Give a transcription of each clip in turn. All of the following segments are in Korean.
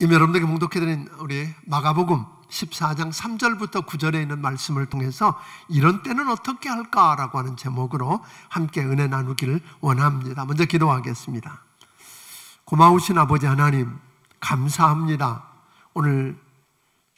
이미 여러분들에게 봉독해드린 우리 마가복음 14장 3절부터 9절에 있는 말씀을 통해서 이런 때는 어떻게 할까라고 하는 제목으로 함께 은혜 나누기를 원합니다. 먼저 기도하겠습니다. 고마우신 아버지 하나님, 감사합니다. 오늘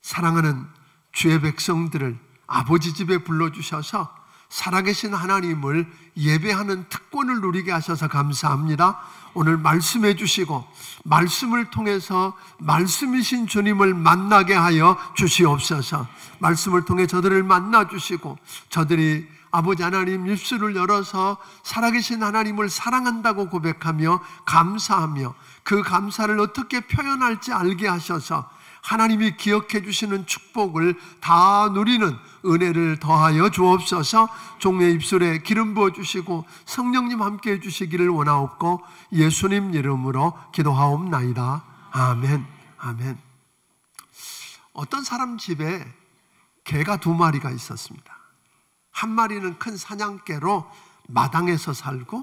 사랑하는 주의 백성들을 아버지 집에 불러주셔서 살아계신 하나님을 예배하는 특권을 누리게 하셔서 감사합니다. 오늘 말씀해 주시고 말씀을 통해서 말씀이신 주님을 만나게 하여 주시옵소서. 말씀을 통해 저들을 만나 주시고 저들이 아버지 하나님 입술을 열어서 살아계신 하나님을 사랑한다고 고백하며 감사하며 그 감사를 어떻게 표현할지 알게 하셔서 하나님이 기억해 주시는 축복을 다 누리는 은혜를 더하여 주옵소서. 종의 입술에 기름 부어 주시고 성령님 함께 해 주시기를 원하옵고 예수님 이름으로 기도하옵나이다. 아멘. 아멘. 어떤 사람 집에 개가 2마리가 있었습니다. 한 마리는 큰 사냥개로 마당에서 살고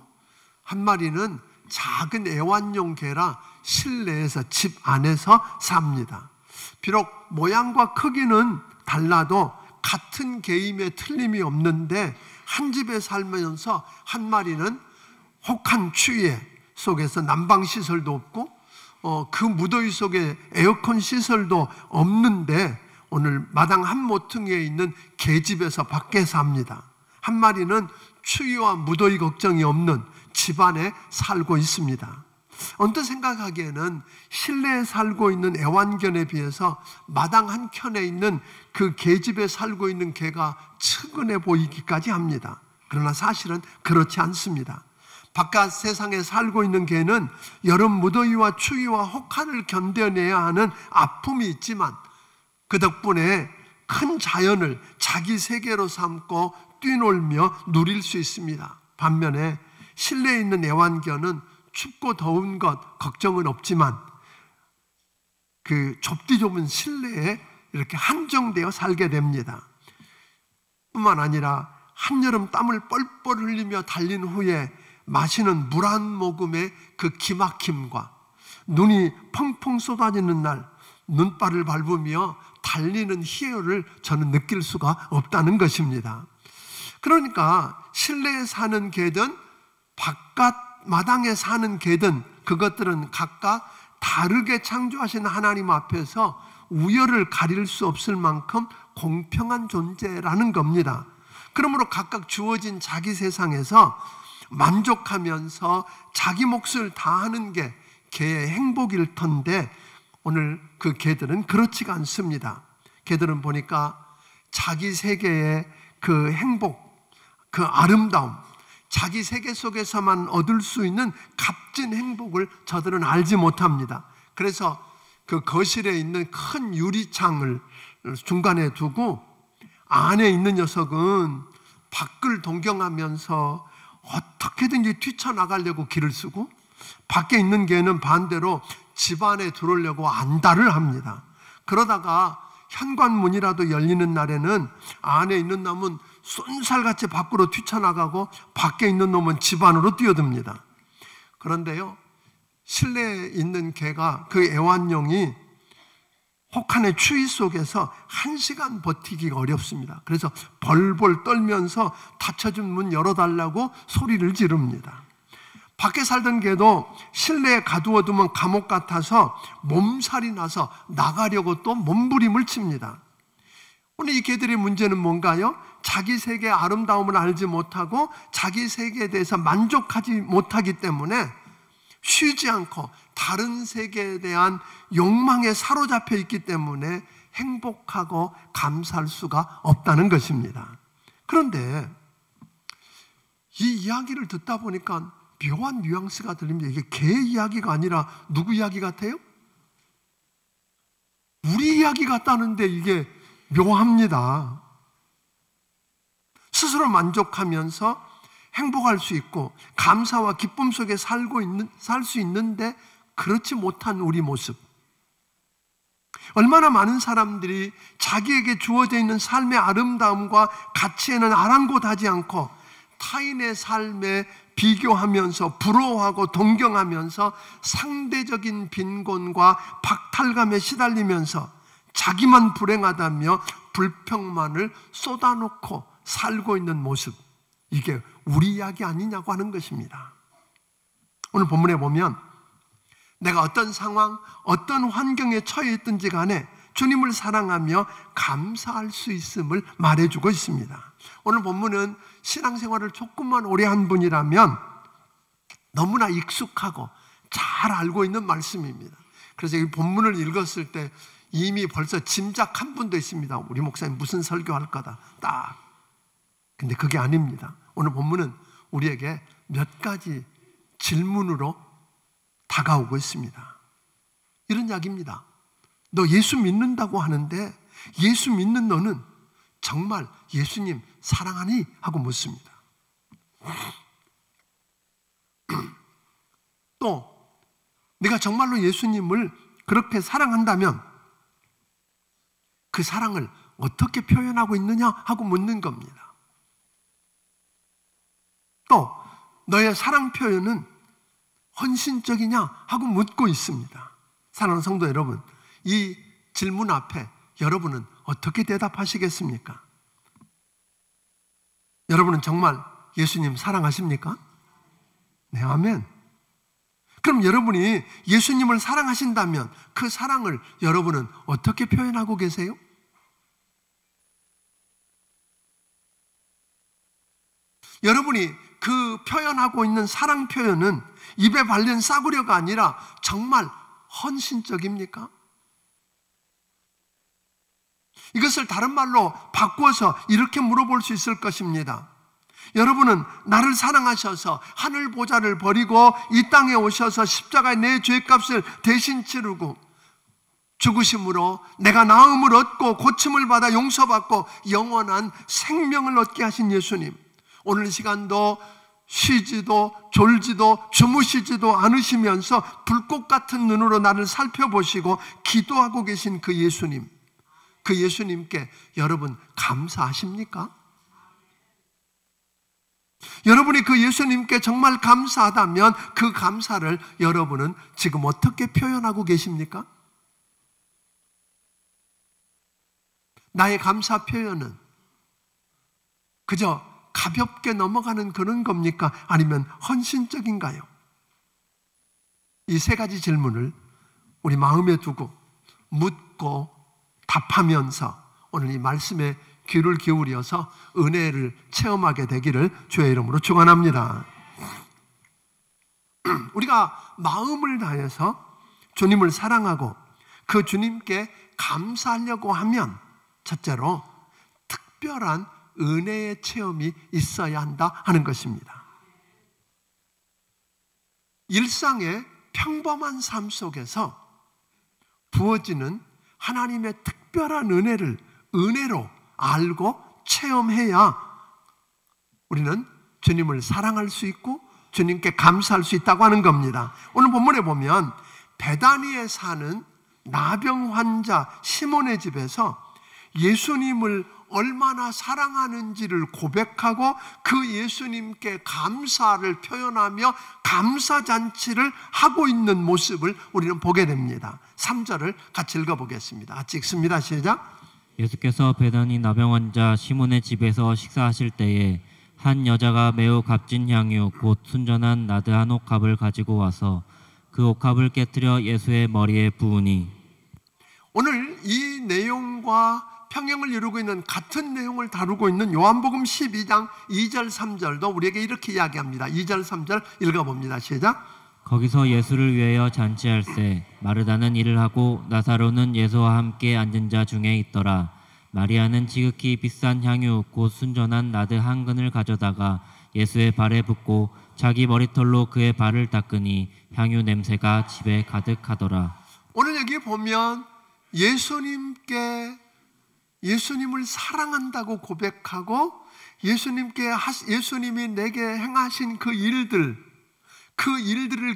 한 마리는 작은 애완용 개라 실내에서 집 안에서 삽니다. 비록 모양과 크기는 달라도 같은 개임에 틀림이 없는데 한 집에 살면서 한 마리는 혹한 추위에 속에서 난방시설도 없고 그 무더위 속에 에어컨 시설도 없는데 오늘 마당 한 모퉁이에 있는 개집에서 밖에 삽니다. 한 마리는 추위와 무더위 걱정이 없는 집안에 살고 있습니다. 언뜻 생각하기에는 실내에 살고 있는 애완견에 비해서 마당 한켠에 있는 그 개집에 살고 있는 개가 측은해 보이기까지 합니다. 그러나 사실은 그렇지 않습니다. 바깥 세상에 살고 있는 개는 여름 무더위와 추위와 혹한을 견뎌내야 하는 아픔이 있지만 그 덕분에 큰 자연을 자기 세계로 삼고 뛰놀며 누릴 수 있습니다. 반면에 실내에 있는 애완견은 춥고 더운 것 걱정은 없지만 그 좁디 좁은 실내에 이렇게 한정되어 살게 됩니다. 뿐만 아니라 한여름 땀을 뻘뻘 흘리며 달린 후에 마시는 물 한 모금의 그 기막힘과 눈이 펑펑 쏟아지는 날 눈발을 밟으며 달리는 희열을 저는 느낄 수가 없다는 것입니다. 그러니까 실내에 사는 개든 바깥 마당에 사는 개든 그것들은 각각 다르게 창조하신 하나님 앞에서 우열을 가릴 수 없을 만큼 공평한 존재라는 겁니다. 그러므로 각각 주어진 자기 세상에서 만족하면서 자기 몫을 다하는 게 개의 행복일 텐데 오늘 그 개들은 그렇지가 않습니다. 개들은 보니까 자기 세계의 그 행복, 그 아름다움, 자기 세계 속에서만 얻을 수 있는 값진 행복을 저들은 알지 못합니다. 그래서 그 거실에 있는 큰 유리창을 중간에 두고 안에 있는 녀석은 밖을 동경하면서 어떻게든지 뛰쳐나가려고 길을 쓰고 밖에 있는 개는 반대로 집 안에 들어오려고 안달을 합니다. 그러다가 현관문이라도 열리는 날에는 안에 있는 놈은 쏜살같이 밖으로 뛰쳐나가고 밖에 있는 놈은 집 안으로 뛰어듭니다. 그런데요, 실내에 있는 개가 그 애완용이 혹한의 추위 속에서 1시간 버티기가 어렵습니다. 그래서 벌벌 떨면서 닫혀진 문 열어달라고 소리를 지릅니다. 밖에 살던 개도 실내에 가두어두면 감옥 같아서 몸살이 나서 나가려고 또 몸부림을 칩니다. 오늘 이 개들의 문제는 뭔가요? 자기 세계의 아름다움을 알지 못하고 자기 세계에 대해서 만족하지 못하기 때문에 쉬지 않고 다른 세계에 대한 욕망에 사로잡혀 있기 때문에 행복하고 감사할 수가 없다는 것입니다. 그런데 이 이야기를 듣다 보니까 묘한 뉘앙스가 들립니다. 이게 개 이야기가 아니라 누구 이야기 같아요? 우리 이야기 같다는데 이게 묘합니다. 스스로 만족하면서 행복할 수 있고 감사와 기쁨 속에 살 수 있는데 그렇지 못한 우리 모습. 얼마나 많은 사람들이 자기에게 주어져 있는 삶의 아름다움과 가치에는 아랑곳하지 않고 타인의 삶에 비교하면서 부러워하고 동경하면서 상대적인 빈곤과 박탈감에 시달리면서 자기만 불행하다며 불평만을 쏟아놓고 살고 있는 모습, 이게 우리 이야기 아니냐고 하는 것입니다. 오늘 본문에 보면 내가 어떤 상황, 어떤 환경에 처해 있든지 간에 주님을 사랑하며 감사할 수 있음을 말해주고 있습니다. 오늘 본문은 신앙생활을 조금만 오래 한 분이라면 너무나 익숙하고 잘 알고 있는 말씀입니다. 그래서 이 본문을 읽었을 때 이미 벌써 짐작한 분도 있습니다. 우리 목사님 무슨 설교할 거다. 딱. 근데 그게 아닙니다. 오늘 본문은 우리에게 몇 가지 질문으로 다가오고 있습니다. 이런 이야기입니다. 너 예수 믿는다고 하는데 예수 믿는 너는 정말 예수님 사랑하니? 하고 묻습니다. 또 내가 정말로 예수님을 그렇게 사랑한다면 그 사랑을 어떻게 표현하고 있느냐? 하고 묻는 겁니다. 또 너의 사랑 표현은 헌신적이냐? 하고 묻고 있습니다. 사랑하는 성도 여러분, 이 질문 앞에 여러분은 어떻게 대답하시겠습니까? 여러분은 정말 예수님 사랑하십니까? 네, 아멘. 그럼 여러분이 예수님을 사랑하신다면 그 사랑을 여러분은 어떻게 표현하고 계세요? 여러분이 그 표현하고 있는 사랑 표현은 입에 발린 싸구려가 아니라 정말 헌신적입니까? 이것을 다른 말로 바꾸어서 이렇게 물어볼 수 있을 것입니다. 여러분은 나를 사랑하셔서 하늘 보좌를 버리고 이 땅에 오셔서 십자가에 내 죄값을 대신 치르고 죽으심으로 내가 나음을 얻고 고침을 받아 용서받고 영원한 생명을 얻게 하신 예수님, 오늘 이 시간도 쉬지도 졸지도 주무시지도 않으시면서 불꽃 같은 눈으로 나를 살펴보시고 기도하고 계신 그 예수님, 그 예수님께 여러분 감사하십니까? 여러분이 그 예수님께 정말 감사하다면 그 감사를 여러분은 지금 어떻게 표현하고 계십니까? 나의 감사 표현은 그저 가볍게 넘어가는 그런 겁니까? 아니면 헌신적인가요? 이 세 가지 질문을 우리 마음에 두고 묻고 답하면서 오늘 이 말씀에 귀를 기울여서 은혜를 체험하게 되기를 주의 이름으로 축원합니다. 우리가 마음을 다해서 주님을 사랑하고 그 주님께 감사하려고 하면 첫째로 특별한 은혜의 체험이 있어야 한다 하는 것입니다. 일상의 평범한 삶 속에서 부어지는 하나님의 특별한 은혜를 은혜로 알고 체험해야 우리는 주님을 사랑할 수 있고 주님께 감사할 수 있다고 하는 겁니다. 오늘 본문에 보면 베다니에 사는 나병 환자 시몬의 집에서 예수님을 얼마나 사랑하는지를 고백하고 그 예수님께 감사를 표현하며 감사잔치를 하고 있는 모습을 우리는 보게 됩니다. 3절을 같이 읽어보겠습니다. 같이 읽습니다. 시작. 예수께서 베다니 나병 환자 시몬의 집에서 식사하실 때에 한 여자가 매우 값진 향유 곧 순전한 나드 한 옥합을 가지고 와서 그 옥합을 깨뜨려 예수의 머리에 부으니. 오늘 이 내용과 평행을 이루고 있는 같은 내용을 다루고 있는 요한복음 12장 2절 3절도 우리에게 이렇게 이야기합니다. 2절 3절 읽어봅니다. 시작. 거기서 예수를 위하여 잔치할세 마르다는 일을 하고 나사로는 예수와 함께 앉은 자 중에 있더라. 마리아는 지극히 비싼 향유 곧 순전한 나드 한 근을 가져다가 예수의 발에 붓고 자기 머리털로 그의 발을 닦으니 향유 냄새가 집에 가득하더라. 오늘 여기 보면 예수님을 사랑한다고 고백하고 예수님이 내게 행하신 그 일들을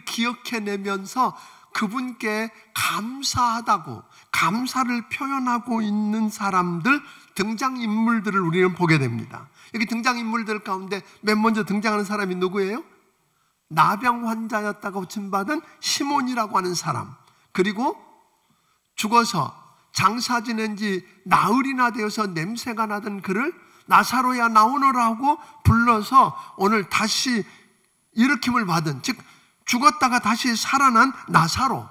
기억해내면서 그분께 감사하다고 감사를 표현하고 있는 사람들, 등장인물들을 우리는 보게 됩니다. 여기 등장인물들 가운데 맨 먼저 등장하는 사람이 누구예요? 나병 환자였다고 진받은 시몬이라고 하는 사람, 그리고 죽어서 장사 지낸 지 나흘이나 되어서 냄새가 나던 그를 나사로야 나오너라고 불러서 오늘 다시 일으킴을 받은, 즉 죽었다가 다시 살아난 나사로,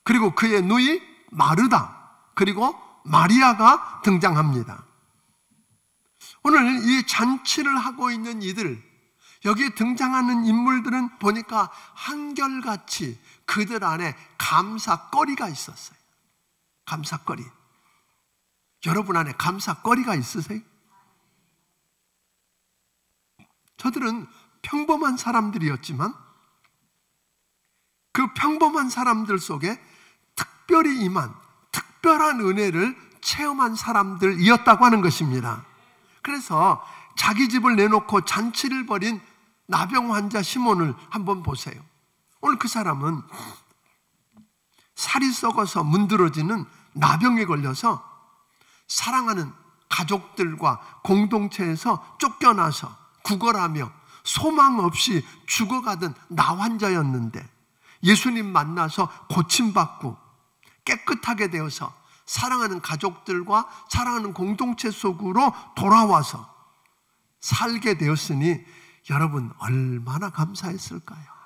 그리고 그의 누이 마르다, 그리고 마리아가 등장합니다. 오늘 이 잔치를 하고 있는 이들, 여기에 등장하는 인물들은 보니까 한결같이 그들 안에 감사거리가 있었어요. 감사거리. 여러분 안에 감사거리가 있으세요? 저들은 평범한 사람들이었지만 그 평범한 사람들 속에 특별히 임한 특별한 은혜를 체험한 사람들이었다고 하는 것입니다. 그래서 자기 집을 내놓고 잔치를 벌인 나병 환자 시몬을 한번 보세요. 오늘 그 사람은 살이 썩어서 문드러지는 나병에 걸려서 사랑하는 가족들과 공동체에서 쫓겨나서 구걸하며 소망 없이 죽어가던 나환자였는데 예수님 만나서 고침받고 깨끗하게 되어서 사랑하는 가족들과 사랑하는 공동체 속으로 돌아와서 살게 되었으니 여러분 얼마나 감사했을까요?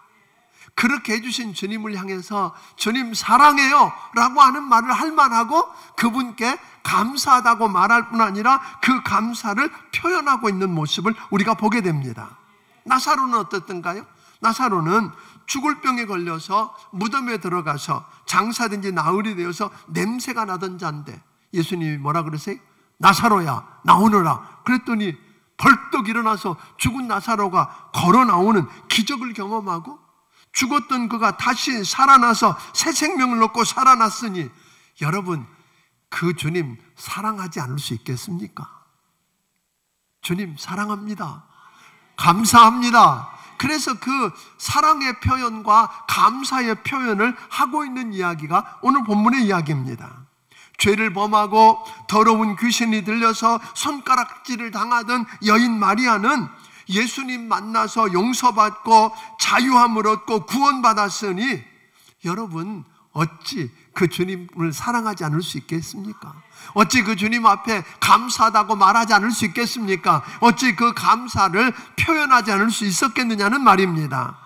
그렇게 해주신 주님을 향해서 주님 사랑해요 라고 하는 말을 할 만하고 그분께 감사하다고 말할 뿐 아니라 그 감사를 표현하고 있는 모습을 우리가 보게 됩니다. 나사로는 어떻던가요? 나사로는 죽을 병에 걸려서 무덤에 들어가서 장사된 지 나흘이 되어서 냄새가 나던 자인데 예수님이 뭐라 그러세요? 나사로야 나오너라. 그랬더니 벌떡 일어나서 죽은 나사로가 걸어 나오는 기적을 경험하고 죽었던 그가 다시 살아나서 새 생명을 얻고 살아났으니 여러분 그 주님 사랑하지 않을 수 있겠습니까? 주님 사랑합니다. 감사합니다. 그래서 그 사랑의 표현과 감사의 표현을 하고 있는 이야기가 오늘 본문의 이야기입니다. 죄를 범하고 더러운 귀신이 들려서 손가락질을 당하던 여인 마리아는 예수님 만나서 용서받고 자유함을 얻고 구원받았으니 여러분 어찌 그 주님을 사랑하지 않을 수 있겠습니까? 어찌 그 주님 앞에 감사하다고 말하지 않을 수 있겠습니까? 어찌 그 감사를 표현하지 않을 수 있었겠느냐는 말입니다.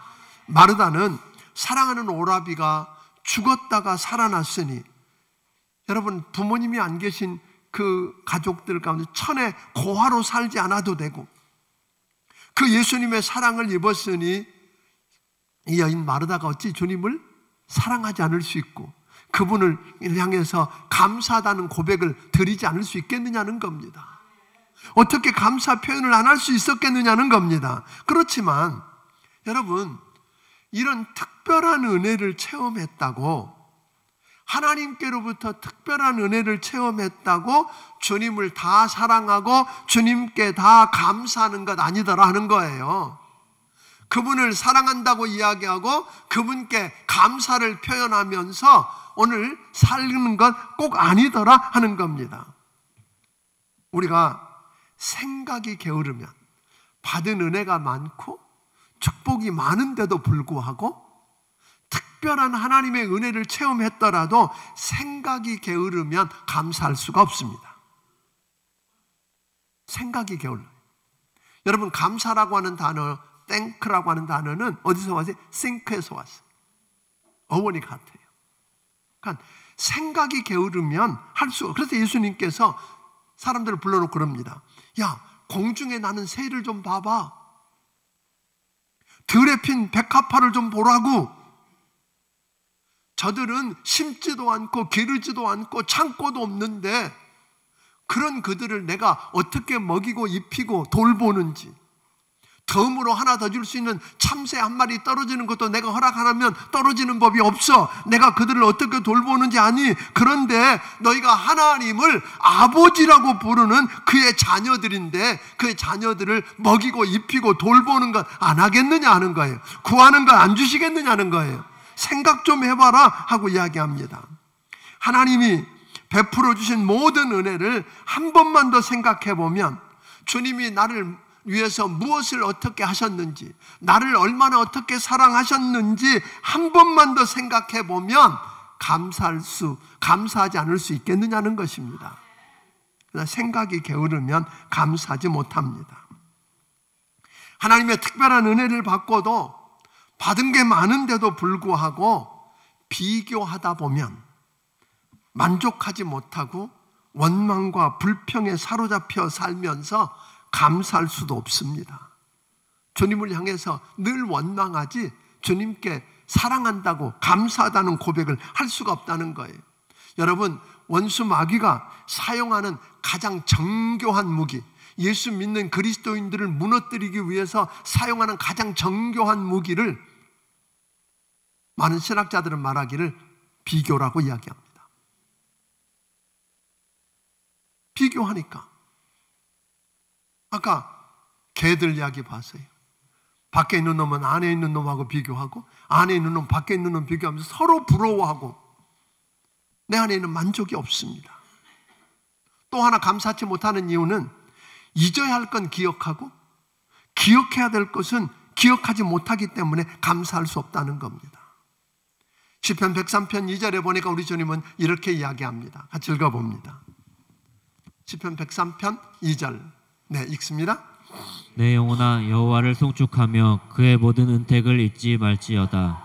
마르다는 사랑하는 오라비가 죽었다가 살아났으니 여러분 부모님이 안 계신 그 가족들 가운데 천에 고아로 살지 않아도 되고 그 예수님의 사랑을 입었으니 이 여인 마르다가 어찌 주님을 사랑하지 않을 수 있고 그분을 향해서 감사하다는 고백을 드리지 않을 수 있겠느냐는 겁니다. 어떻게 감사 표현을 안 할 수 있었겠느냐는 겁니다. 그렇지만 여러분 이런 특별한 은혜를 체험했다고 하나님께로부터 특별한 은혜를 체험했다고 주님을 다 사랑하고 주님께 다 감사하는 것 아니더라 하는 거예요. 그분을 사랑한다고 이야기하고 그분께 감사를 표현하면서 오늘 살는 건 꼭 아니더라 하는 겁니다. 우리가 생각이 게으르면 받은 은혜가 많고 축복이 많은데도 불구하고 특별한 하나님의 은혜를 체험했더라도 생각이 게으르면 감사할 수가 없습니다. 생각이 게을러요. 여러분 감사라고 하는 단어, 땡크라고 하는 단어는 어디서 왔어요? 싱크에서 왔어요. 어원이 같아요. 그러니까 생각이 게으르면 할 수가. 그래서 예수님께서 사람들을 불러놓고 그럽니다. 야, 공중에 나는 새를 좀 봐봐. 들에 핀 백합화를 좀 보라고. 저들은 심지도 않고 기르지도 않고 창고도 없는데 그런 그들을 내가 어떻게 먹이고 입히고 돌보는지, 덤으로 하나 더 줄 수 있는 참새 한 마리 떨어지는 것도 내가 허락 안 하면 떨어지는 법이 없어. 내가 그들을 어떻게 돌보는지 아니. 그런데 너희가 하나님을 아버지라고 부르는 그의 자녀들인데 그의 자녀들을 먹이고 입히고 돌보는 것 안 하겠느냐 하는 거예요. 구하는 거 안 주시겠느냐는 거예요. 생각 좀 해봐라 하고 이야기합니다. 하나님이 베풀어 주신 모든 은혜를 한 번만 더 생각해 보면 주님이 나를 위해서 무엇을 어떻게 하셨는지, 나를 얼마나 어떻게 사랑하셨는지 한 번만 더 생각해 보면 감사하지 않을 수 있겠느냐는 것입니다. 그러나 생각이 게으르면 감사하지 못합니다. 하나님의 특별한 은혜를 받고도 받은 게 많은데도 불구하고 비교하다 보면 만족하지 못하고 원망과 불평에 사로잡혀 살면서 감사할 수도 없습니다. 주님을 향해서 늘 원망하지 주님께 사랑한다고 감사하다는 고백을 할 수가 없다는 거예요. 여러분, 원수 마귀가 사용하는 가장 정교한 무기, 예수 믿는 그리스도인들을 무너뜨리기 위해서 사용하는 가장 정교한 무기를 많은 신학자들은 말하기를 비교라고 이야기합니다. 비교하니까. 아까 개들 이야기 봤어요. 밖에 있는 놈은 안에 있는 놈하고 비교하고 안에 있는 놈 밖에 있는 놈 비교하면서 서로 부러워하고 내 안에 있는 만족이 없습니다. 또 하나 감사치 못하는 이유는 잊어야 할 건 기억하고 기억해야 될 것은 기억하지 못하기 때문에 감사할 수 없다는 겁니다. 시편 103편 2절에 보니까 우리 주님은 이렇게 이야기합니다. 같이 읽어봅니다. 시편 103편 2절 읽습니다. 내 영혼아 여호와를 송축하며 그의 모든 은택을 잊지 말지어다.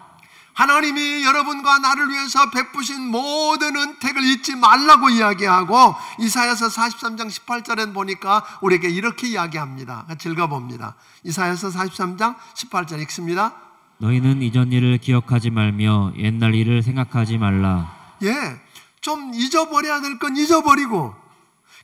하나님이 여러분과 나를 위해서 베푸신 모든 은택을 잊지 말라고 이야기하고 이사야서 43장 18절에 보니까 우리에게 이렇게 이야기합니다. 같이 읽어봅니다. 이사야서 43장 18절 읽습니다. 너희는 이전 일을 기억하지 말며 옛날 일을 생각하지 말라. 좀 잊어버려야 될 건 잊어버리고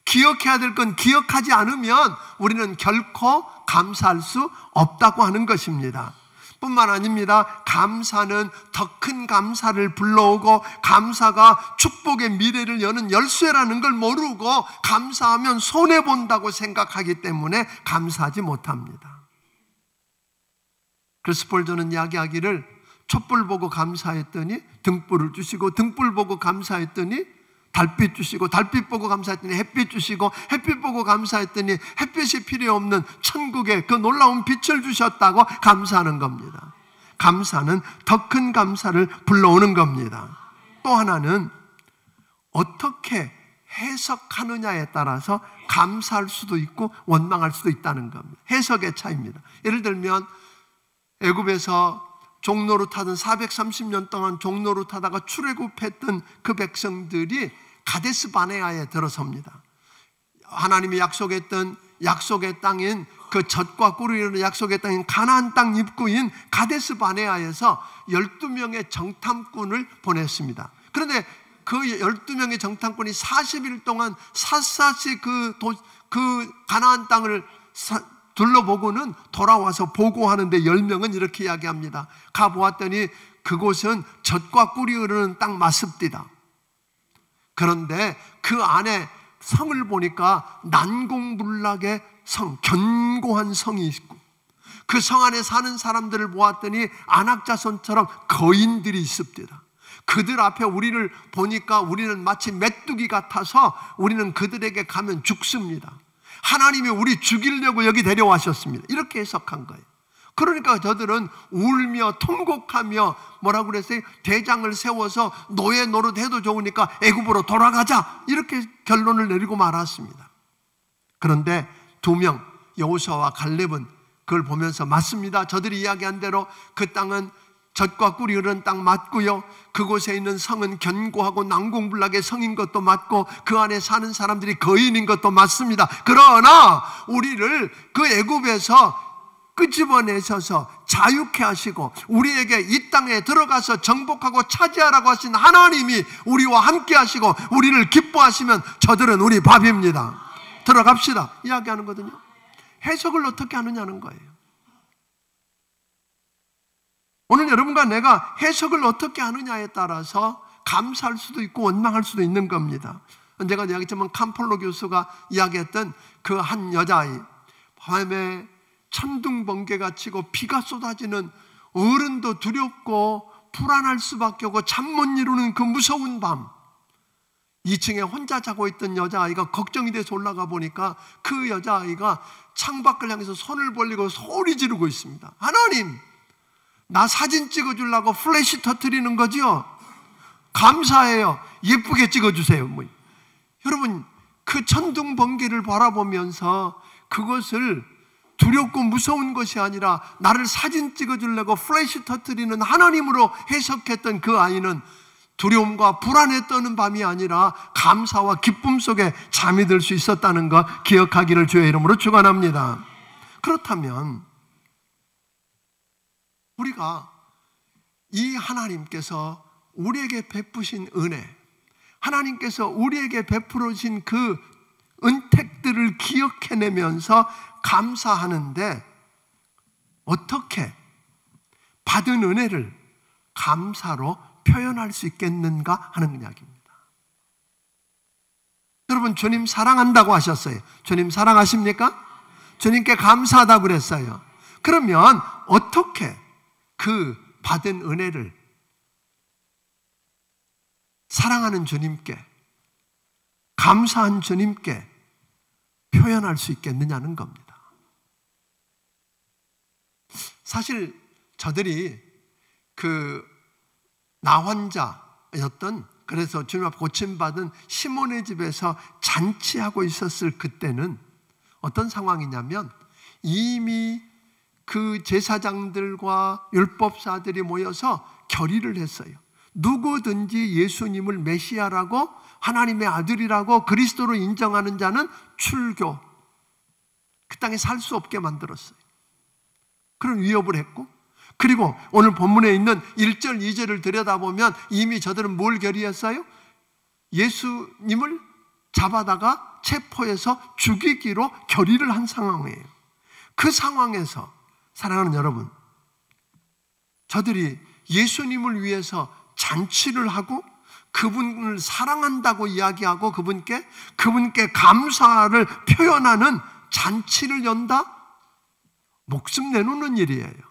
기억해야 될 건 기억하지 않으면 우리는 결코 감사할 수 없다고 하는 것입니다. 뿐만 아닙니다. 감사는 더 큰 감사를 불러오고 감사가 축복의 미래를 여는 열쇠라는 걸 모르고 감사하면 손해본다고 생각하기 때문에 감사하지 못합니다. 크리스폴저는 이야기하기를 촛불 보고 감사했더니 등불을 주시고 등불 보고 감사했더니 달빛 주시고 달빛 보고 감사했더니 햇빛 주시고 햇빛 보고 감사했더니 햇빛이 필요 없는 천국에 그 놀라운 빛을 주셨다고 감사하는 겁니다. 감사는 더 큰 감사를 불러오는 겁니다. 또 하나는 어떻게 해석하느냐에 따라서 감사할 수도 있고 원망할 수도 있다는 겁니다. 해석의 차이입니다. 예를 들면 애굽에서 종로로 타던 430년 동안 종로로 타다가 출애굽했던 그 백성들이 가데스 바네아에 들어섭니다. 하나님이 약속했던 약속의 땅인 그 젖과 꿀이 흐르는 약속의 땅인 가나안 땅 입구인 가데스 바네아에서 12명의 정탐꾼을 보냈습니다. 그런데 그 12명의 정탐꾼이 40일 동안 샅샅이 그 가나안 땅을 둘러보고는 돌아와서 보고하는데 10명은 이렇게 이야기합니다. 가보았더니 그곳은 젖과 꿀이 흐르는 땅 맞습디다. 그런데 그 안에 성을 보니까 난공불락의 성, 견고한 성이 있고 그 성 안에 사는 사람들을 보았더니 안악자손처럼 거인들이 있습니다. 그들 앞에 우리를 보니까 우리는 마치 메뚜기 같아서 우리는 그들에게 가면 죽습니다. 하나님이 우리 죽이려고 여기 데려와셨습니다. 이렇게 해석한 거예요. 그러니까 저들은 울며 통곡하며 뭐라고 그랬어요? 대장을 세워서 노예 노릇해도 좋으니까 애굽으로 돌아가자 이렇게 결론을 내리고 말았습니다. 그런데 2명 여호수아와 갈렙은 그걸 보면서 맞습니다. 저들이 이야기한 대로 그 땅은 젖과 꿀이 흐르는 땅 맞고요. 그곳에 있는 성은 견고하고 난공불락의 성인 것도 맞고 그 안에 사는 사람들이 거인인 것도 맞습니다. 그러나 우리를 그 애굽에서 끄집어내셔서 자유케 하시고 우리에게 이 땅에 들어가서 정복하고 차지하라고 하신 하나님이 우리와 함께 하시고 우리를 기뻐하시면 저들은 우리 밥입니다. 들어갑시다 이야기하는 거거든요. 해석을 어떻게 하느냐는 거예요. 오늘 여러분과 내가 해석을 어떻게 하느냐에 따라서 감사할 수도 있고 원망할 수도 있는 겁니다. 제가 이야기했지만 캄폴로 교수가 이야기했던 그 한 여자아이, 밤에 천둥번개가 치고 비가 쏟아지는 어른도 두렵고 불안할 수밖에 없고 잠 못 이루는 그 무서운 밤, 2층에 혼자 자고 있던 여자아이가 걱정이 돼서 올라가 보니까 그 여자아이가 창밖을 향해서 손을 벌리고 소리 지르고 있습니다. 하나님, 나 사진 찍어주려고 플래시 터뜨리는 거죠? 감사해요. 예쁘게 찍어주세요. 여러분, 그 천둥 번개를 바라보면서 그것을 두렵고 무서운 것이 아니라 나를 사진 찍어주려고 플래시 터뜨리는 하나님으로 해석했던 그 아이는 두려움과 불안에 떠는 밤이 아니라 감사와 기쁨 속에 잠이 들 수 있었다는 것 기억하기를 주의 이름으로 축원합니다. 그렇다면 우리가 이 하나님께서 우리에게 베푸신 은혜, 하나님께서 우리에게 베풀어 주신 그 은택들을 기억해내면서 감사하는데 어떻게 받은 은혜를 감사로 표현할 수 있겠는가 하는 이야기입니다. 여러분, 주님 사랑한다고 하셨어요. 주님 사랑하십니까? 주님께 감사하다고 그랬어요. 그러면 어떻게 그 받은 은혜를 사랑하는 주님께, 감사한 주님께 표현할 수 있겠느냐는 겁니다. 사실 저들이 나 혼자였던, 그래서 주님 앞 고침받은 시몬의 집에서 잔치하고 있었을 그때는 어떤 상황이냐면 이미 그 제사장들과 율법사들이 모여서 결의를 했어요. 누구든지 예수님을 메시아라고, 하나님의 아들이라고 그리스도로 인정하는 자는 출교, 그 땅에 살 수 없게 만들었어요. 그런 위협을 했고, 그리고 오늘 본문에 있는 1절, 2절을 들여다보면 이미 저들은 뭘 결의했어요? 예수님을 잡아다가 체포해서 죽이기로 결의를 한 상황이에요. 그 상황에서 사랑하는 여러분, 저들이 예수님을 위해서 잔치를 하고 그분을 사랑한다고 이야기하고 그분께 감사를 표현하는 잔치를 연다? 목숨 내놓는 일이에요.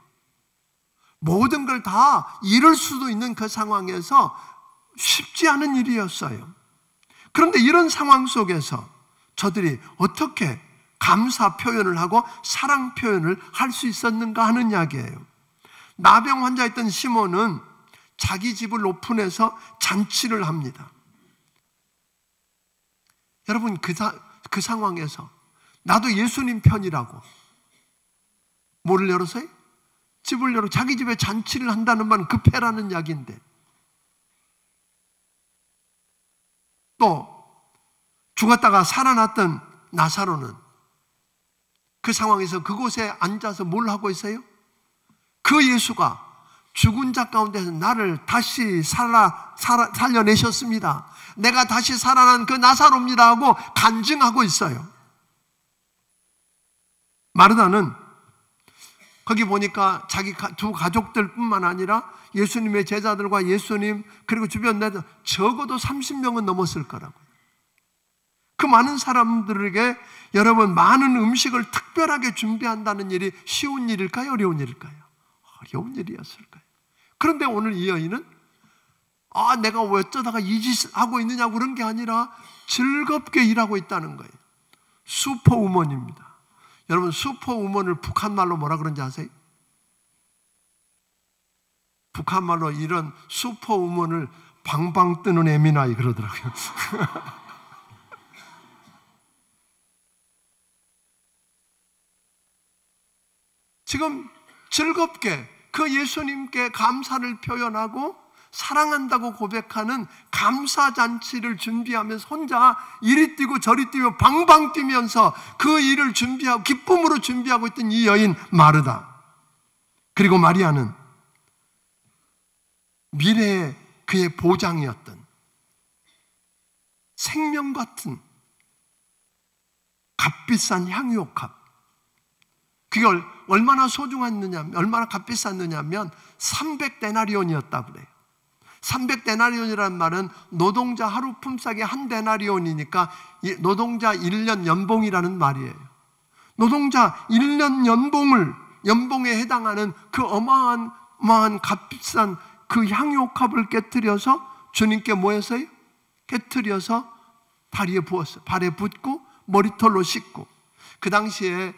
모든 걸 다 잃을 수도 있는 그 상황에서 쉽지 않은 일이었어요. 그런데 이런 상황 속에서 저들이 어떻게 감사 표현을 하고 사랑 표현을 할 수 있었는가 하는 이야기예요. 나병 환자였던 시몬은 자기 집을 오픈해서 잔치를 합니다. 여러분, 그 상황에서 나도 예수님 편이라고 뭐를 열어서요? 집을 열어 자기 집에 잔치를 한다는 말은 급해라는 이야기인데, 또 죽었다가 살아났던 나사로는 그 상황에서 그곳에 앉아서 뭘 하고 있어요? 그 예수가 죽은 자 가운데서 나를 다시 살려내셨습니다. 내가 다시 살아난 그 나사로입니다 하고 간증하고 있어요. 마르다는 거기 보니까 자기 두 가족들뿐만 아니라 예수님의 제자들과 예수님 그리고 주변 내들 적어도 30명은 넘었을 거라고요. 그 많은 사람들에게 여러분 많은 음식을 특별하게 준비한다는 일이 쉬운 일일까요? 어려운 일일까요? 어려운 일이었을 거예요. 그런데 오늘 이 여인은 내가 왜 어쩌다가 이 짓을 하고 있느냐고 그런 게 아니라 즐겁게 일하고 있다는 거예요. 슈퍼우먼입니다. 여러분, 슈퍼우먼을 북한말로 뭐라 그런지 아세요? 북한말로 이런 슈퍼우먼을 방방 뜨는 에미나이 그러더라고요. 지금 즐겁게 그 예수님께 감사를 표현하고 사랑한다고 고백하는 감사잔치를 준비하면서 혼자 이리 뛰고 저리 뛰며 방방 뛰면서 그 일을 준비하고 기쁨으로 준비하고 있던 이 여인 마르다, 그리고 마리아는 미래의 그의 보장이었던 생명 같은 값비싼 향유옥합, 그게 얼마나 소중했느냐, 얼마나 값비쌌느냐면 300데나리온이었다 그래요. 300데나리온이라는 말은 노동자 하루 품삯이 1데나리온이니까 노동자 1년 연봉이라는 말이에요. 노동자 1년 연봉에 해당하는 그 어마어마한 값비싼 그 향유옥합을 깨뜨려서 주님께 뭐 했어요? 깨트려서 다리에 부었어요. 발에 붓고 머리털로 씻고. 그 당시에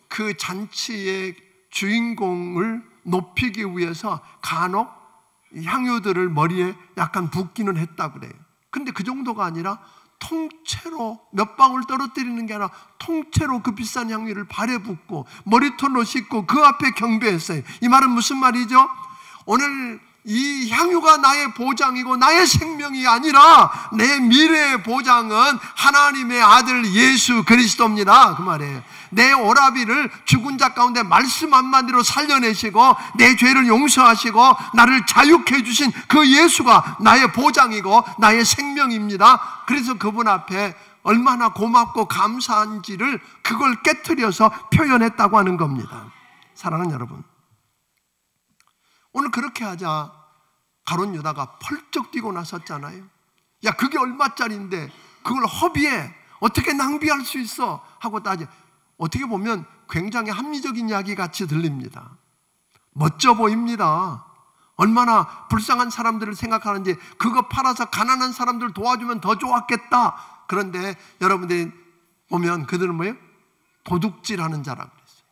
그 잔치의 주인공을 높이기 위해서 간혹 향유들을 머리에 약간 붓기는 했다고 그래요. 근데 그 정도가 아니라 통째로 몇 방울 떨어뜨리는 게 아니라 통째로 그 비싼 향유를 발에 붓고 머리털로 씻고 그 앞에 경배했어요. 이 말은 무슨 말이죠? 오늘 이 향유가 나의 보장이고 나의 생명이 아니라 내 미래의 보장은 하나님의 아들 예수 그리스도입니다. 그 말이에요. 내 오라비를 죽은 자 가운데 말씀 한마디로 살려내시고 내 죄를 용서하시고 나를 자유케 해주신 그 예수가 나의 보장이고 나의 생명입니다. 그래서 그분 앞에 얼마나 고맙고 감사한지를 그걸 깨트려서 표현했다고 하는 겁니다. 사랑하는 여러분, 오늘 그렇게 하자 가룟 유다가 펄쩍 뛰고 나섰잖아요. 야, 그게 얼마짜리인데 그걸 허비해, 어떻게 낭비할 수 있어 하고 따지. 어떻게 보면 굉장히 합리적인 이야기 같이 들립니다. 멋져 보입니다. 얼마나 불쌍한 사람들을 생각하는지. 그거 팔아서 가난한 사람들 도와주면 더 좋았겠다. 그런데 여러분들이 보면 그들은 뭐예요? 도둑질하는 자라고 그랬어요.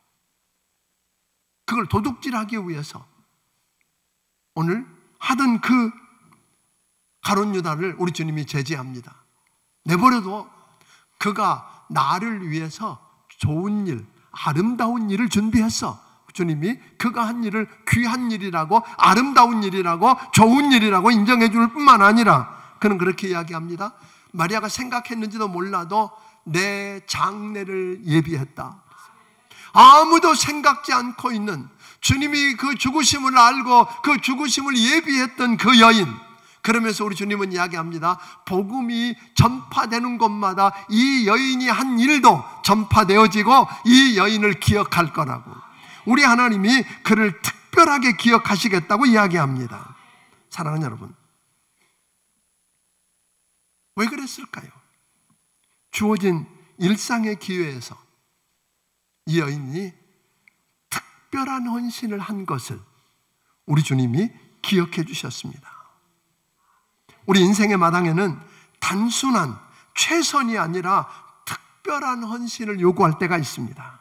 그걸 도둑질하기 위해서 오늘 하던 그 가룟 유다를 우리 주님이 제지합니다. 내버려둬. 그가 나를 위해서 좋은 일, 아름다운 일을 준비했어. 주님이 그가 한 일을 귀한 일이라고, 아름다운 일이라고, 좋은 일이라고 인정해 줄 뿐만 아니라 그는 그렇게 이야기합니다. 마리아가 생각했는지도 몰라도 내 장례를 예비했다. 아무도 생각지 않고 있는, 주님이 그 죽으심을 알고 그 죽으심을 예비했던 그 여인. 그러면서 우리 주님은 이야기합니다. 복음이 전파되는 곳마다 이 여인이 한 일도 전파되어지고 이 여인을 기억할 거라고. 우리 하나님이 그를 특별하게 기억하시겠다고 이야기합니다. 사랑하는 여러분, 왜 그랬을까요? 주어진 일상의 기회에서 이 여인이 특별한 헌신을 한 것을 우리 주님이 기억해 주셨습니다. 우리 인생의 마당에는 단순한 최선이 아니라 특별한 헌신을 요구할 때가 있습니다.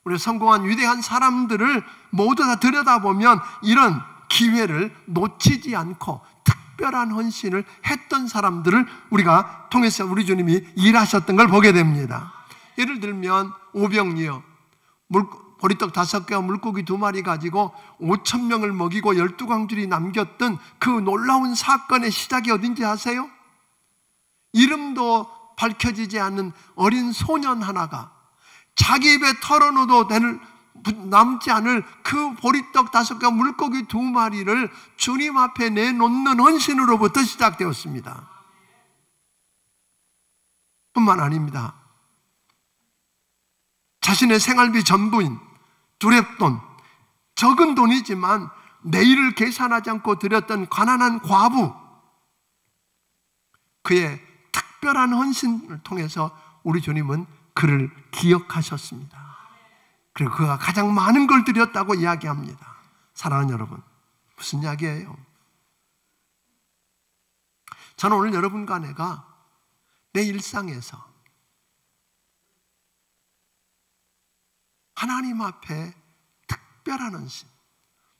우리 성공한 위대한 사람들을 모두 다 들여다보면 이런 기회를 놓치지 않고 특별한 헌신을 했던 사람들을 우리가 통해서 우리 주님이 일하셨던 걸 보게 됩니다. 예를 들면 오병이어, 보리떡 5개와 물고기 2마리 가지고 5,000명을 먹이고 12광줄이 남겼던 그 놀라운 사건의 시작이 어딘지 아세요? 이름도 밝혀지지 않는 어린 소년 하나가 자기 입에 털어넣어도 남지 않을 그 보리떡 5개와 물고기 2마리를 주님 앞에 내놓는 헌신으로부터 시작되었습니다. 뿐만 아닙니다. 자신의 생활비 전부인 두렙돈, 적은 돈이지만 내일을 계산하지 않고 드렸던 가난한 과부, 그의 특별한 헌신을 통해서 우리 주님은 그를 기억하셨습니다. 그리고 그가 가장 많은 걸 드렸다고 이야기합니다. 사랑하는 여러분, 무슨 이야기예요? 저는 오늘 여러분과 내가 내 일상에서 하나님 앞에 특별한 헌신,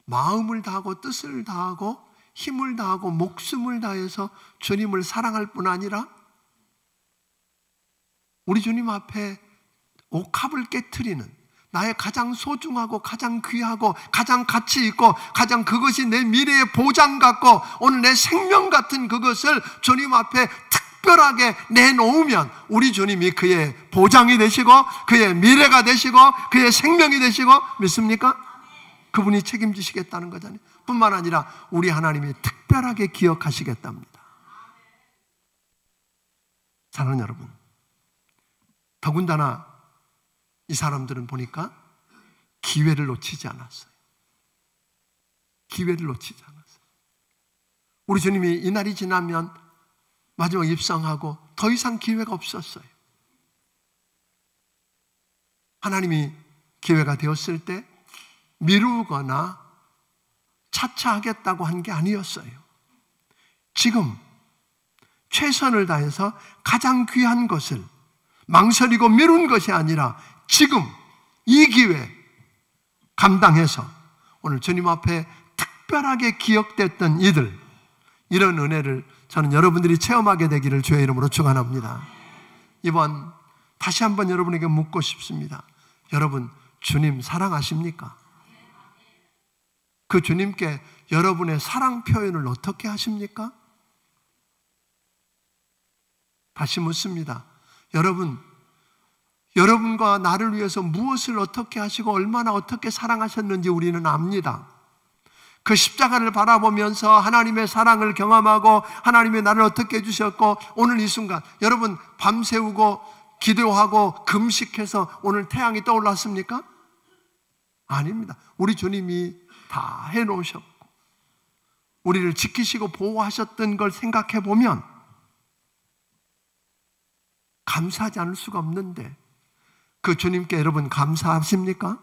마음을 다하고 뜻을 다하고 힘을 다하고 목숨을 다해서 주님을 사랑할 뿐 아니라 우리 주님 앞에 옥합을 깨트리는, 나의 가장 소중하고 가장 귀하고 가장 가치 있고 가장 그것이 내 미래의 보장 같고 오늘 내 생명 같은 그것을 주님 앞에 특별하게 내놓으면 우리 주님이 그의 보장이 되시고 그의 미래가 되시고 그의 생명이 되시고, 믿습니까? 그분이 책임지시겠다는 거잖아요. 뿐만 아니라 우리 하나님이 특별하게 기억하시겠답니다. 사랑하는 여러분, 더군다나 이 사람들은 보니까 기회를 놓치지 않았어요. 기회를 놓치지 않았어요. 우리 주님이 이 날이 지나면 마지막 입성하고 더 이상 기회가 없었어요. 하나님이 기회가 되었을 때 미루거나 차차하겠다고 한 게 아니었어요. 지금 최선을 다해서 가장 귀한 것을 망설이고 미룬 것이 아니라 지금 이 기회 감당해서 오늘 주님 앞에 특별하게 기억됐던 이런 은혜를 저는 여러분들이 체험하게 되기를 주의 이름으로 축원합니다. 이번 다시 한번 여러분에게 묻고 싶습니다. 여러분, 주님 사랑하십니까? 그 주님께 여러분의 사랑 표현을 어떻게 하십니까? 다시 묻습니다. 여러분과 나를 위해서 무엇을 어떻게 하시고 얼마나 어떻게 사랑하셨는지 우리는 압니다. 그 십자가를 바라보면서 하나님의 사랑을 경험하고 하나님의 나를 어떻게 해주셨고 오늘 이 순간 여러분 밤새우고 기도하고 금식해서 오늘 태양이 떠올랐습니까? 아닙니다. 우리 주님이 다 해놓으셨고 우리를 지키시고 보호하셨던 걸 생각해 보면 감사하지 않을 수가 없는데 그 주님께 여러분 감사하십니까?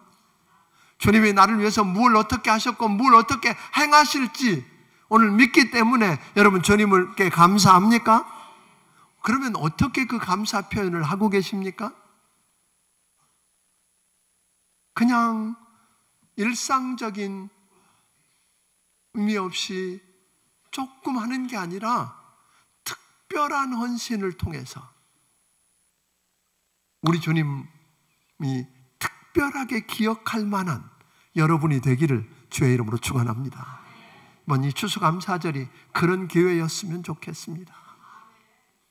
주님이 나를 위해서 뭘 어떻게 하셨고 뭘 어떻게 행하실지 오늘 믿기 때문에 여러분 주님께 감사합니까? 그러면 어떻게 그 감사 표현을 하고 계십니까? 그냥 일상적인 의미 없이 조금 하는 게 아니라 특별한 헌신을 통해서 우리 주님이 특별하게 기억할 만한 여러분이 되기를 주의 이름으로 축원합니다. 이번 이 추수감사절이 그런 기회였으면 좋겠습니다.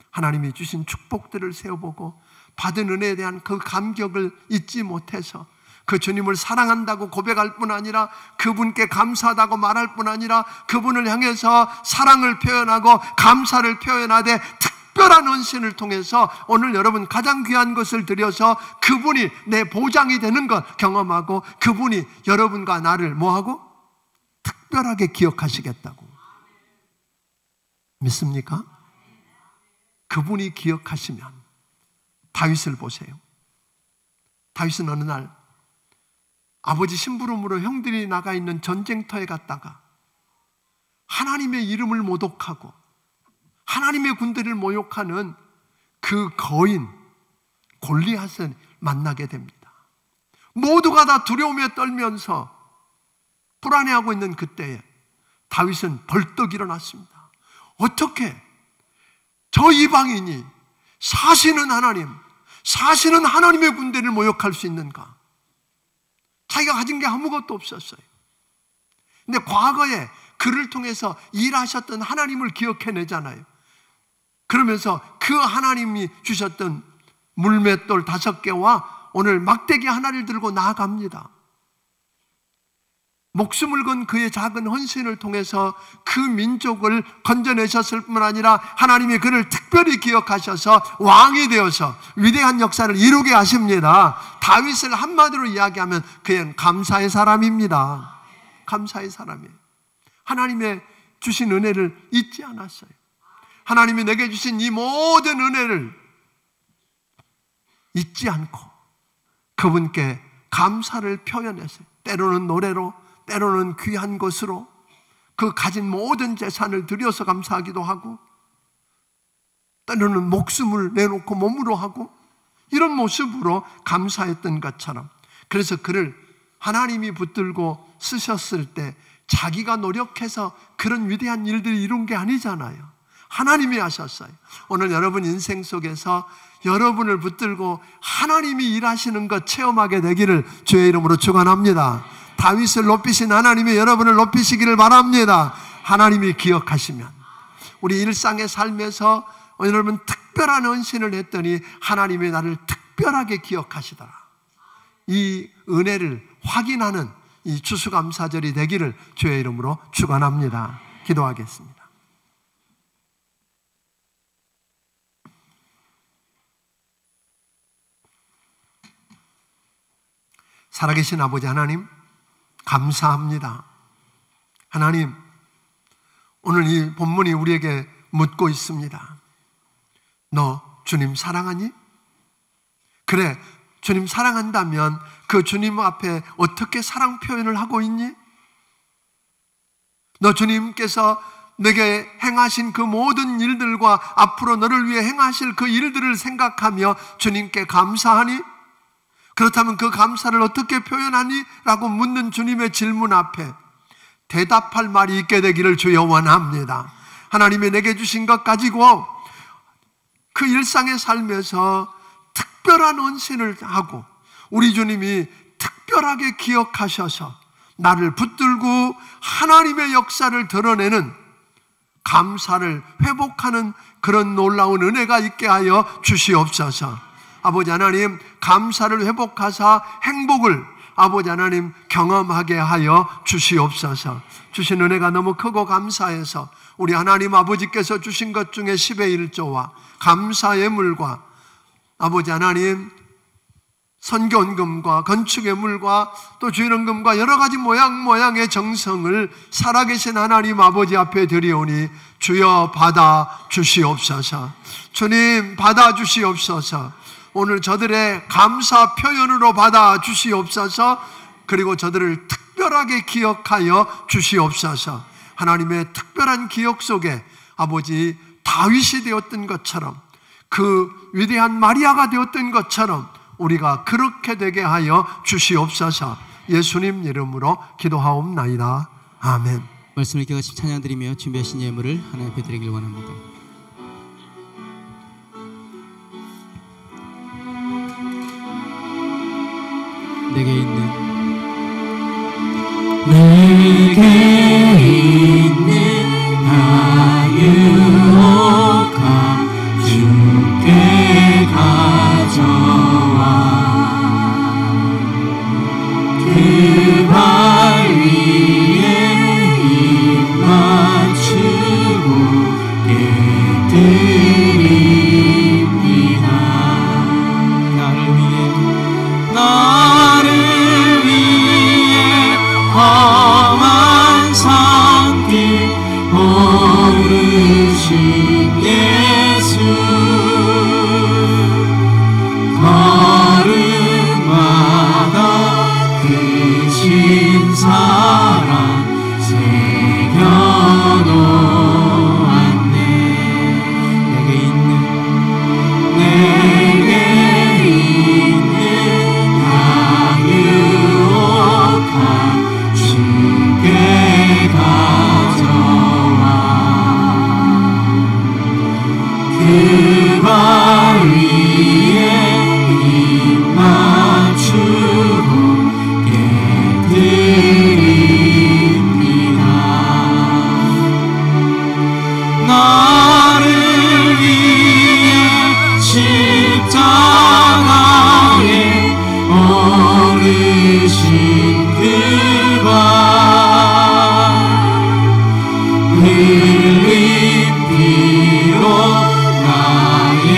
하나님이 주신 축복들을 세워보고 받은 은혜에 대한 그 감격을 잊지 못해서 그 주님을 사랑한다고 고백할 뿐 아니라 그분께 감사하다고 말할 뿐 아니라 그분을 향해서 사랑을 표현하고 감사를 표현하되 특별한 헌신을 통해서 오늘 여러분 가장 귀한 것을 드려서 그분이 내 보장이 되는 것 경험하고 그분이 여러분과 나를 뭐하고? 특별하게 기억하시겠다고 믿습니까? 그분이 기억하시면 다윗을 보세요. 다윗은 어느 날 아버지 심부름으로 형들이 나가 있는 전쟁터에 갔다가 하나님의 이름을 모독하고 하나님의 군대를 모욕하는 그 거인 골리앗을 만나게 됩니다. 모두가 다 두려움에 떨면서 불안해하고 있는 그때에 다윗은 벌떡 일어났습니다. 어떻게 저 이방인이 사시는 하나님의 군대를 모욕할 수 있는가? 자기가 가진 게 아무것도 없었어요. 근데 과거에 그를 통해서 일하셨던 하나님을 기억해내잖아요. 그러면서 그 하나님이 주셨던 물맷돌 5개와 오늘 막대기 하나를 들고 나아갑니다. 목숨을 건 그의 작은 헌신을 통해서 그 민족을 건져내셨을 뿐 아니라 하나님이 그를 특별히 기억하셔서 왕이 되어서 위대한 역사를 이루게 하십니다. 다윗을 한마디로 이야기하면 그는 감사의 사람입니다. 감사의 사람이에요. 하나님의 주신 은혜를 잊지 않았어요. 하나님이 내게 주신 이 모든 은혜를 잊지 않고 그분께 감사를 표현했어요. 때로는 노래로, 때로는 귀한 것으로 그 가진 모든 재산을 들여서 감사하기도 하고 때로는 목숨을 내놓고 몸으로 하고 이런 모습으로 감사했던 것처럼 그래서 그를 하나님이 붙들고 쓰셨을 때 자기가 노력해서 그런 위대한 일들을 이룬 게 아니잖아요. 하나님이 하셨어요. 오늘 여러분 인생 속에서 여러분을 붙들고 하나님이 일하시는 것 체험하게 되기를 주의 이름으로 축원합니다. 다윗을 높이신 하나님이 여러분을 높이시기를 바랍니다. 하나님이 기억하시면 우리 일상의 삶에서 여러분 특별한 헌신을 했더니 하나님이 나를 특별하게 기억하시더라. 이 은혜를 확인하는 이 추수감사절이 되기를 주의 이름으로 축원합니다. 기도하겠습니다. 살아계신 아버지 하나님 감사합니다. 하나님 오늘 이 본문이 우리에게 묻고 있습니다. 너 주님 사랑하니? 그래, 주님 사랑한다면 그 주님 앞에 어떻게 사랑 표현을 하고 있니? 너 주님께서 내게 행하신 그 모든 일들과 앞으로 너를 위해 행하실 그 일들을 생각하며 주님께 감사하니? 그렇다면 그 감사를 어떻게 표현하니? 라고 묻는 주님의 질문 앞에 대답할 말이 있게 되기를 주여 원합니다. 하나님이 내게 주신 것 가지고 그 일상의 삶에서 특별한 헌신을 하고 우리 주님이 특별하게 기억하셔서 나를 붙들고 하나님의 역사를 드러내는 감사를 회복하는 그런 놀라운 은혜가 있게 하여 주시옵소서. 아버지 하나님, 감사를 회복하사 행복을 아버지 하나님 경험하게 하여 주시옵소서. 주신 은혜가 너무 크고 감사해서 우리 하나님 아버지께서 주신 것 중에 10의 1조와 감사의 물과 아버지 하나님 선교헌금과 건축의 물과 또 주일헌금과 여러 가지 모양의 정성을 살아계신 하나님 아버지 앞에 드리오니 주여 받아 주시옵소서. 주님 받아 주시옵소서. 오늘 저들의 감사 표현으로 받아 주시옵소서. 그리고 저들을 특별하게 기억하여 주시옵소서. 하나님의 특별한 기억 속에 아버지 다윗이 되었던 것처럼 그 위대한 마리아가 되었던 것처럼 우리가 그렇게 되게 하여 주시옵소서. 예수님 이름으로 기도하옵나이다. 아멘. 말씀을 기억하시 찬양드리며 준비하신 예물을 하나님 앞에 드리길 원합니다. 내게 있는 나유혹함 주께 가져와 그 발 위에 입 맞추고 깨드립니다. 나를 위해 험한 산길 오르신 예수 걸음마다 크신 사랑 새겨놓았네. 내게 있는 나유혹함 주께 가져와 그 발 위에 입 맞추고 깨드립니다. 나를 위해 십자가에 오르신 그 발 흘린 피로 나의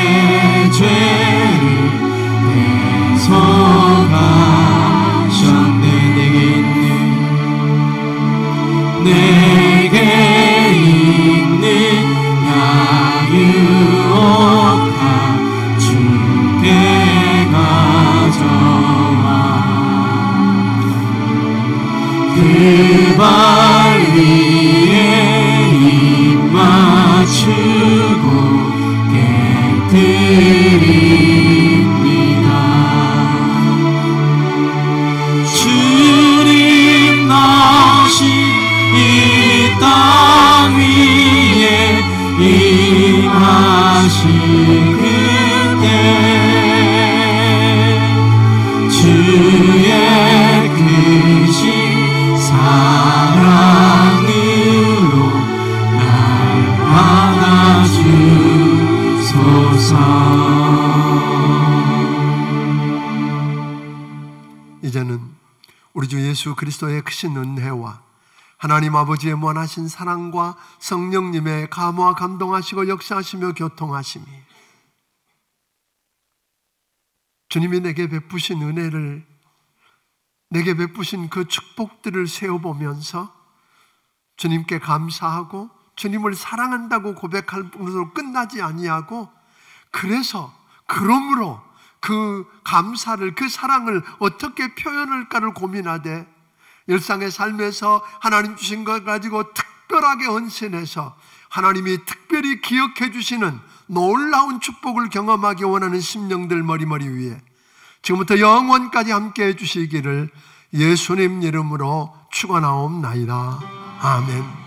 죄를 대속하셨네. 내게 있는 나유혹함 주께 가져와 그 발 위에 입 맞추고 깨드립니다. 주님 나신 이 땅 위에 임하신 그때 주의 크신 사랑으로 날 안아주소서. 이제는 우리 주 예수 그리스도의 크신 은혜와 하나님 아버지의 무한하신 사랑과 성령님의 감화 감동하시고 역사하시며 교통하심이 주님이 내게 베푸신 은혜를, 내게 베푸신 그 축복들을 세어보면서 주님께 감사하고 주님을 사랑한다고 고백할 뿐으로 끝나지 아니하고, 그러므로 그 감사를, 그 사랑을 어떻게 표현할까를 고민하되 일상의 삶에서 하나님 주신 것 가지고 특별하게 헌신해서 하나님이 특별히 기억해 주시는 놀라운 축복을 경험하기 원하는 심령들 머리머리 위에 지금부터 영원까지 함께 해주시기를 예수님 이름으로 축원하옵나이다. 아멘.